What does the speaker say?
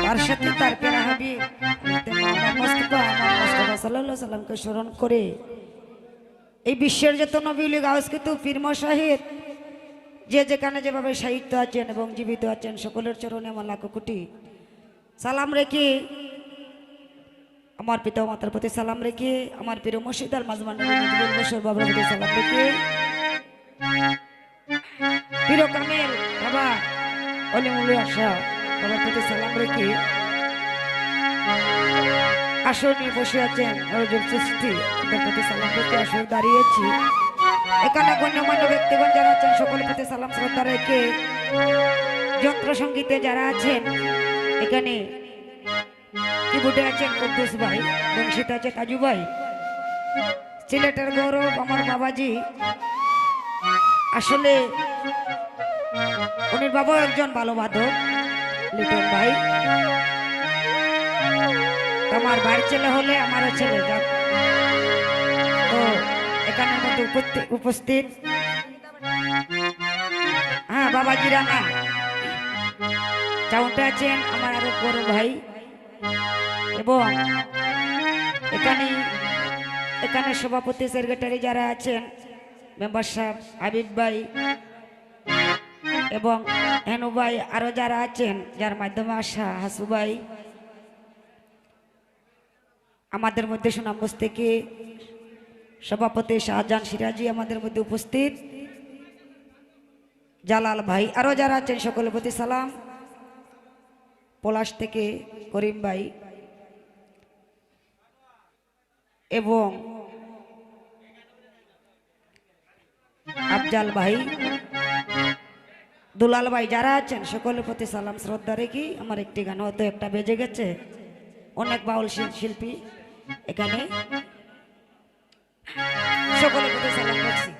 তার সাথে তার প্যারা হাবিব মুস্তাফা সাল্লাল্লাহু আলাইহি সাল্লামকে স্মরণ করে এই বিশ্বের যত নবী উলি গাউস কুতুব পীর মাশায়েখ যে যেখানে যেভাবে সাহিত্য আছেন এবং জীবিত আছেন সকলের চরণে আমার লাখো কোটি সালাম রেখে আমার পিতা মাতার প্রতি সালাম রেখে আমার প্রিয় মুর্শিদ আল মাজমান নবী বশর বাবার প্রতি সালাম রেখে প্রিয় কামেল বাবা অলিমুল আশা বাবার প্রতি সালাম রেখে আসনে বসে আছেন নজরুল সৃষ্টি তাদের প্রতি সালাম রেখে আসনে দাঁড়িয়েছি এখানে গণ্যমান্য ব্যক্তিগণ যারা আছেন সকলের প্রতি সালাম শ্রদ্ধা রেখে যন্ত্র সঙ্গীতে যারা আছেন এখানে কিবোর্ডে আছেন কুদ্দুস ভাই বংশীতে আছে তাজু ভাই সিলেটের গৌরব আমার বাবাজি আসলে উনি বাবা একজন ভালো বাদক লিটন ভাই আমার ভাইয়ের ছেলে হলে আমারও ছেলে যাক তো এখানের মধ্যে উপস্থিত হ্যাঁ বাবাজি রানা চাউন্টে আছেন আমার আরো বড় ভাই এবং এখানে সভাপতি সেক্রেটারি যারা আছেন মেম্বার সাহেব হাবিব ভাই এবং হেনু ভাই আরো যারা আছেন যার মাধ্যমে আসা হাসু ভাই আমাদের মধ্যে সুনামগঞ্জ থেকে সভাপতি শাহজাহান সিরাজি আমাদের মধ্যে উপস্থিত জালাল ভাই আরো যারা আছেন সকলের প্রতি সালাম পলাশ থেকে করিম ভাই এবং আফজাল ভাই দুলাল ভাই যারা আছেন সকলের প্রতি সালাম শ্রদ্ধা রেখে আমার একটি গান হয়তো একটা বেজে গেছে অনেক বাউল শিল্পী এখানে সকলের প্রতি সালাম করছি